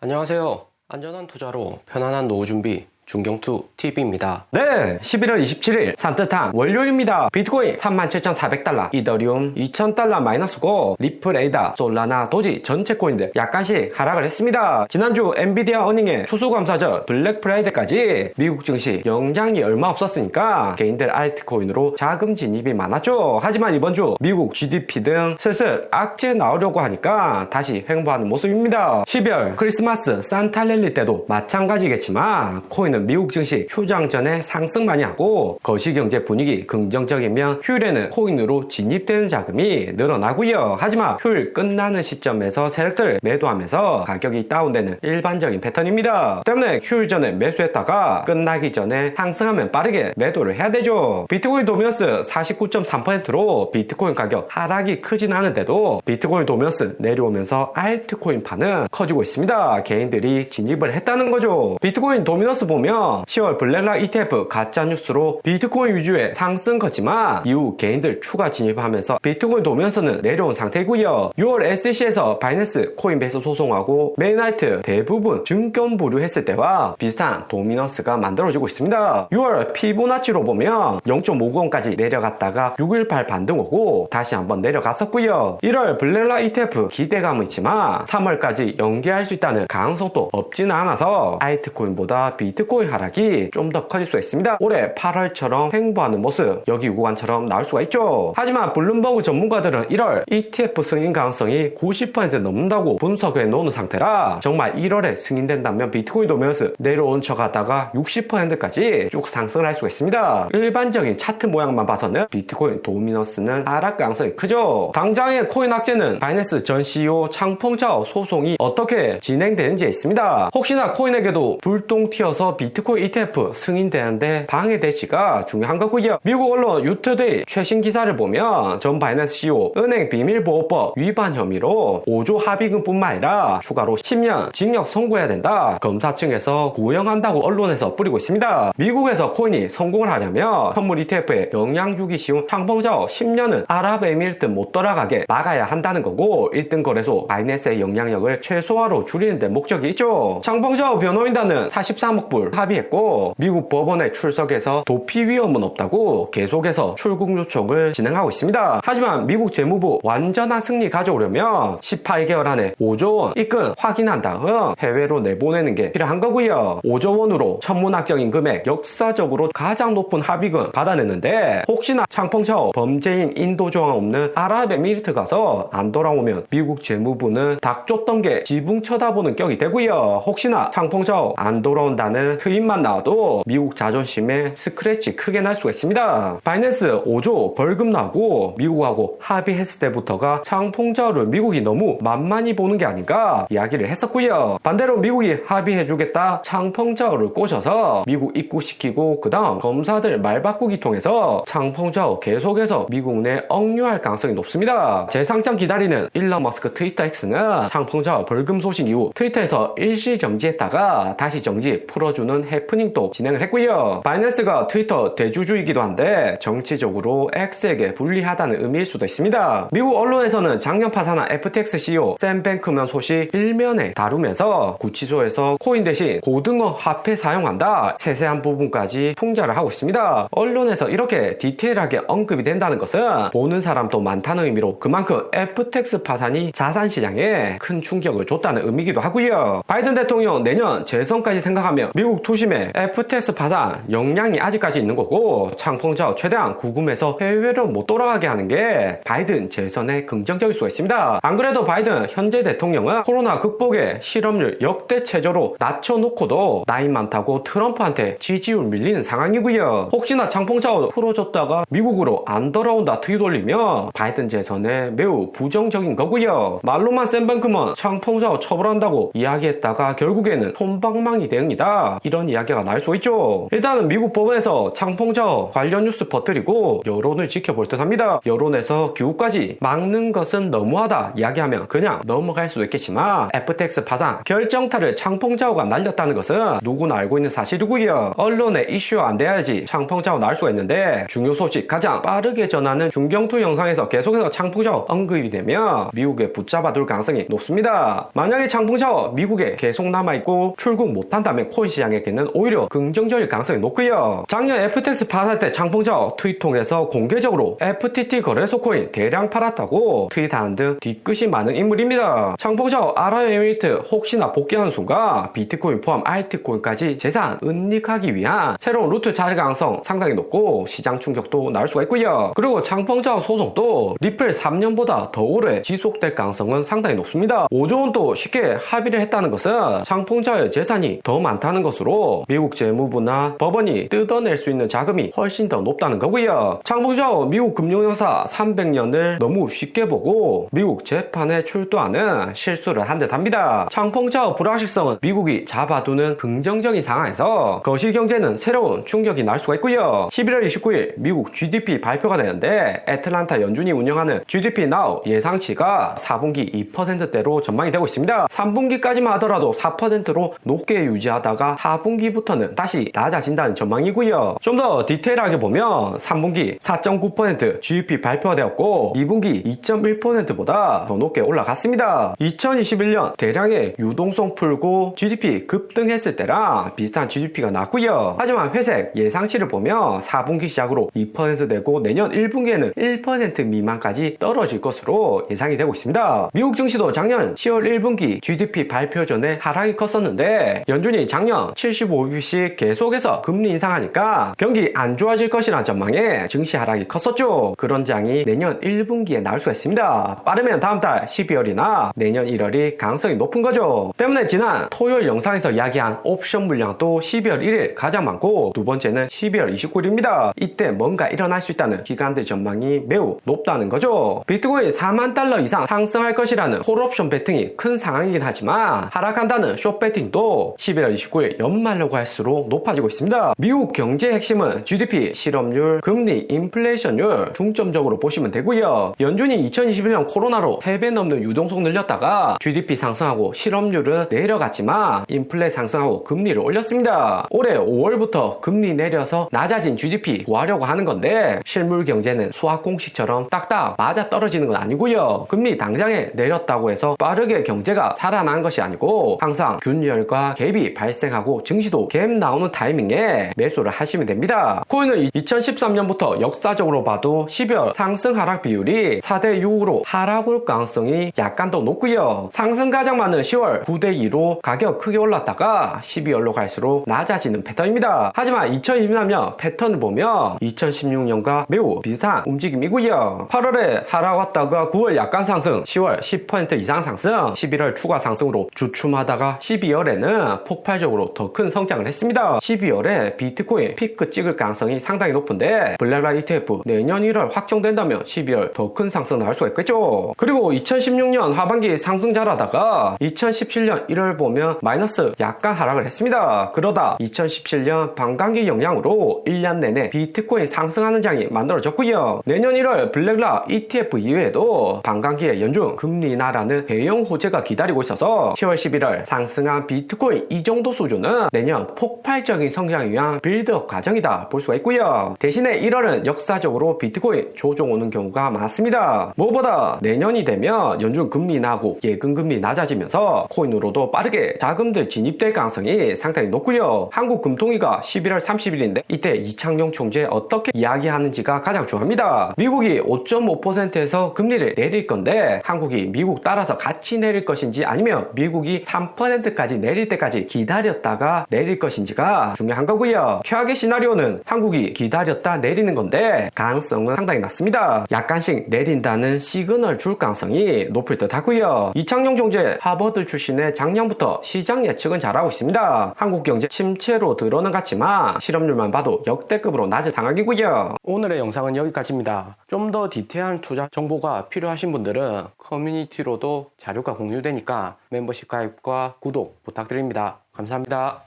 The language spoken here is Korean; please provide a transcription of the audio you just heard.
안녕하세요. 안전한 투자로 편안한 노후 준비 중경투 TV입니다. 네, 11월 27일 산뜻한 월요일입니다. 비트코인 37,400달러, 이더리움 2,000달러 마이너스고 리플, 에이다, 솔라나, 도지 전체 코인들 약간씩 하락을 했습니다. 지난주 엔비디아 어닝의 추수감사절 블랙 프라이데이까지 미국 증시 영향이 얼마 없었으니까 개인들 알트코인으로 자금 진입이 많았죠. 하지만 이번 주 미국 GDP 등 슬슬 악재 나오려고 하니까 다시 횡보하는 모습입니다. 12월 크리스마스 산타랠리 때도 마찬가지겠지만 코인은 미국 증시 휴장 전에 상승 많이 하고 거시경제 분위기 긍정적이면 휴일에는 코인으로 진입되는 자금이 늘어나고요. 하지만 휴일 끝나는 시점에서 세력들 매도하면서 가격이 다운되는 일반적인 패턴입니다. 때문에 휴일 전에 매수했다가 끝나기 전에 상승하면 빠르게 매도를 해야 되죠. 비트코인 도미넌스 49.3%로 비트코인 가격 하락이 크진 않은데도 비트코인 도미넌스 내려오면서 알트코인 판은 커지고 있습니다. 개인들이 진입을 했다는 거죠. 비트코인 도미넌스 보면 10월 블랙락 ETF 가짜뉴스로 비트코인 위주의 상승 컸지만 이후 개인들 추가 진입하면서 비트코인 도미넌스는 내려온 상태이고요. 6월 SEC에서 바이낸스 코인베이스 소송하고 메인알트 대부분 증권 보류했을 때와 비슷한 도미넌스가 만들어지고 있습니다. 6월 피보나치로 보면 0.50원까지 내려갔다가 618 반등 오고 다시 한번 내려갔었고요. 1월 블랙락 ETF 기대감은 있지만 3월까지 연기할 수 있다는 가능성도 없지는 않아서 알트코인보다 비트코인 하락이 좀 더 커질 수가 있습니다. 올해 8월처럼 횡보하는 모습 여기 구간처럼 나올 수가 있죠. 하지만 블룸버그 전문가들은 1월 ETF 승인 가능성이 90% 넘는다고 분석해 놓은 상태라 정말 1월에 승인된다면 비트코인 도미넌스 내려온 척 하다가 60%까지 쭉 상승을 할 수가 있습니다. 일반적인 차트 모양만 봐서는 비트코인 도미넌스는 하락 가능성이 크죠. 당장의 코인 악재는 바이낸스 전 CEO 창펑자오 소송이 어떻게 진행되는지에 있습니다. 혹시나 코인에게도 불똥 튀어서 비트코인 ETF 승인되는데 방해될지가 중요한 거고요. 미국 언론 유투데이 최신 기사를 보면 전 바이낸스 CEO 은행 비밀보호법 위반 혐의로 5조 합의금뿐만 아니라 추가로 10년 징역 선고해야 된다. 검사 측에서 구형한다고 언론에서 뿌리고 있습니다. 미국에서 코인이 성공을 하려면 현물 ETF에 영향 주기 쉬운 창펑자오 10년은 아랍에미리트 못 돌아가게 막아야 한다는 거고 1등 거래소 바이낸스의 영향력을 최소화로 줄이는 데 목적이 있죠. 창펑자오 변호인단은 43억 불 합의했고 미국 법원에 출석해서 도피 위험은 없다고 계속해서 출국 요청을 진행하고 있습니다. 하지만 미국 재무부 완전한 승리 가져오려면 18개월 안에 5조 원 입금 확인한 다음 해외로 내보내는 게 필요한 거고요. 5조 원으로 천문학적인 금액 역사적으로 가장 높은 합의금 받아냈는데 혹시나 창펑자오 범죄인 인도 조항 없는 아랍에미리트 가서 안 돌아오면 미국 재무부는 닭 쫓던 게 지붕 쳐다보는 격이 되고요. 혹시나 창펑자오 안 돌아온다는 트윗만 나와도 미국 자존심에 스크래치 크게 날 수가 있습니다. 바이낸스 5조 벌금 나고 미국하고 합의했을 때부터가 창펑자오를 미국이 너무 만만히 보는 게 아닌가 이야기를 했었고요. 반대로 미국이 합의해주겠다 창펑자오를 꼬셔서 미국 입국시키고 그 다음 검사들 말 바꾸기 통해서 창펑자오 계속해서 미국 내 억류할 가능성이 높습니다. 재상장 기다리는 일론 머스크 트위터 X는 창펑자오 벌금 소식 이후 트위터에서 일시 정지했다가 다시 정지 풀어주는 해프닝도 진행을 했고요. 바이낸스가 트위터 대주주이기도 한데 정치적으로 X에게 불리하다는 의미일 수도 있습니다. 미국 언론에서는 작년 파산한 FTX CEO 샘 뱅크먼 소식 일면에 다루면서 구치소에서 코인 대신 고등어 화폐 사용한다 세세한 부분까지 풍자를 하고 있습니다. 언론에서 이렇게 디테일하게 언급이 된다는 것은 보는 사람도 많다는 의미로 그만큼 FTX 파산이 자산시장에 큰 충격을 줬다는 의미이기도 하고요. 바이든 대통령 내년 재선까지 생각하면 미국 투심에 FTX 파산 영향이 아직까지 있는 거고 창펑자오 최대한 구금해서 해외로 못 돌아가게 하는 게 바이든 재선에 긍정적일 수가 있습니다. 안 그래도 바이든 현재 대통령은 코로나 극복에 실업률 역대 최저로 낮춰놓고도 나이 많다고 트럼프한테 지지율 밀리는 상황이고요. 혹시나 창펑자오 풀어줬다가 미국으로 안 돌아온다 트윗 올리면 바이든 재선에 매우 부정적인 거고요. 말로만 샘 뱅크먼 창펑자오 처벌한다고 이야기했다가 결국에는 솜방망이 대응이다 이런 이야기가 나올 수 있죠. 일단은 미국 법원에서 창풍자어 관련 뉴스 퍼뜨리고 여론을 지켜볼 듯 합니다. 여론에서 규우까지 막는 것은 너무하다 이야기하면 그냥 넘어갈 수도 있겠지만 FTX 파산 결정타를 창풍자어가 날렸다는 것은 누구나 알고 있는 사실이고요. 언론에 이슈 안 돼야지 창풍자어 나올 수가 있는데 중요 소식 가장 빠르게 전하는 중경투 영상에서 계속해서 창풍자어 언급이 되면 미국에 붙잡아둘 가능성이 높습니다. 만약에 창풍자어 미국에 계속 남아있고 출국 못한다면 코인 시장에게는 오히려 긍정적일 가능성이 높고요. 작년 FTX 파산 때 창풍자어 트윗 통해서 공개적으로 FTT 거래소 코인 대량 팔았다고 트윗하는 등 뒤끝이 많은 인물입니다. 창풍자어 아랍에미리트 혹시나 복귀하는 순간 비트코인 포함 알트코인까지 재산 은닉하기 위한 새로운 루트 찾을 가능성 상당히 높고 시장 충격도 나올 수가 있고요. 그리고 창풍자어 소송도 리플 3년보다 더 오래 지속될 가능성은 상당히 높습니다. 5조 원도 쉽게 합의를 했다는 것은 창풍자어의 재산이 더 많다는 것으로 미국 재무부나 법원이 뜯어낼 수 있는 자금이 훨씬 더 높다는 거고요. 창풍자어 미국 금융역사 300년을 너무 쉽게 보고 미국 재판에 출두하는 실수를 한 듯 합니다. 창풍자어 불확실성은 미국이 잡아두는 긍정적인 상황에서 거시경제는 새로운 충격이 날 수가 있고요. 11월 29일 미국 GDP 발표가 되는데 애틀란타 연준이 운영하는 GDP Now 예상치가 4분기 2%대로 전망이 되고 있습니다. 3분기까지만 하더라도 4%로 높게 유지하다가 4분기부터는 다시 낮아진다는 전망이고요. 좀 더 디테일하게 보면 3분기 4.9% GDP 발표가 되었고 2분기 2.1%보다 더 높게 올라갔습니다. 2021년 대량의 유동성 풀고 GDP 급등했을 때랑 비슷한 GDP가 나왔고요. 하지만 회색 예상치를 보면 4분기 시작으로 2%되고 내년 1분기에는 1% 미만까지 떨어질 것으로 예상이 되고 있습니다. 미국 증시도 작년 10월 1분기 GDP 발표 전에 하락이 컸었는데 연준이 작년 75bp씩 계속해서 금리 인상하니까 경기 안 좋아질 것이라는 전망에 증시 하락이 컸었죠. 그런 장이 내년 1분기에 나올 수가 있습니다. 빠르면 다음 달 12월이나 내년 1월이 가능성이 높은 거죠. 때문에 지난 토요일 영상에서 이야기한 옵션 물량도 12월 1일 가장 많고 두 번째는 12월 29일입니다. 이때 뭔가 일어날 수 있다는 기관들 전망이 매우 높다는 거죠. 비트코인 4만 달러 이상 상승할 것이라는 콜옵션 베팅이 큰 상황이긴 하지만 하락한다는 숏 베팅도 11월 29일 연말로 갈수록 높아지고 있습니다. 미국 경제의 핵심은 GDP, 실업률, 금리, 인플레이션율 중점적으로 보시면 되고요. 연준이 2021년 코로나로 3배 넘는 유동성 늘렸다가 GDP 상승하고 실업률은 내려갔지만 인플레 상승하고 금리를 올렸습니다. 올해 5월부터 금리 내려서 낮아진 GDP 구하려고 하는 건데 실물 경제는 수학 공식처럼 딱딱 맞아 떨어지는 건 아니고요. 금리 당장에 내렸다고 해서 빠르게 경제가 살아나는 것이 아니고 항상 균열과 갭이 발생하고 증시도 갭 나오는 타이밍에 매수를 하시면 됩니다. 코인은 2013년부터 역사적으로 봐도 12월 상승 하락 비율이 4대 6으로 하락 올 가능성이 약간 더 높고요. 상승 가장 많은 10월 9대 2로 가격 크게 올랐다가 12월로 갈수록 낮아지는 패턴입니다. 하지만 2023년 패턴을 보면 2016년과 매우 비슷한 움직임이고요. 8월에 하락 왔다가 9월 약간 상승, 10월 10% 이상 상승, 11월 추가 상승으로 주춤하다가 12월에는 폭발적으로 더 큰 성장을 했습니다. 12월에 비트코인 피크 찍을 가능성이 상당히 높은데 블랙락 ETF 내년 1월 확정된다면 12월 더 큰 상승 나올 수가 있겠죠. 그리고 2016년 하반기 상승자라다가 2017년 1월 보면 마이너스 약간 하락을 했습니다. 그러다 2017년 반감기 영향으로 1년 내내 비트코인 상승하는 장이 만들어졌고요. 내년 1월 블랙락 ETF 이외에도 반감기에 연준 금리 인하라는 대형 호재가 기다리고 있어서 10월 11월 상승한 비트코인 이 정도 수준은 내년 폭발적인 성장을 위한 빌드업 과정이다 볼 수가 있고요. 대신에 1월은 역사적으로 비트코인 조정 오는 경우가 많습니다. 무엇보다 내년이 되면 연준 금리 인하하고 예금 금리 낮아지면서 코인으로도 빠르게 자금들 진입될 가능성이 상당히 높고요. 한국금통위가 11월 30일인데 이때 이창용 총재 어떻게 이야기하는지가 가장 중요합니다. 미국이 5.5%에서 금리를 내릴 건데 한국이 미국 따라서 같이 내릴 것인지 아니면 미국이 3%까지 내릴 때까지 기다렸다가 내릴 것인지가 중요한 거고요. 최악의 시나리오는 한국이 기다렸다 내리는 건데 가능성은 상당히 낮습니다. 약간씩 내린다는 시그널 줄 가능성이 높을 듯 하고요. 이창용 총재 하버드 출신의 작년부터 시장 예측은 잘하고 있습니다. 한국 경제 침체로 들어는 갔지만 실업률만 봐도 역대급으로 낮은 상황이고요. 오늘의 영상은 여기까지입니다. 좀 더 디테일한 투자 정보가 필요하신 분들은 커뮤니티로도 자료가 공유되니까 멤버십 가입과 구독 부탁드립니다. 감사합니다.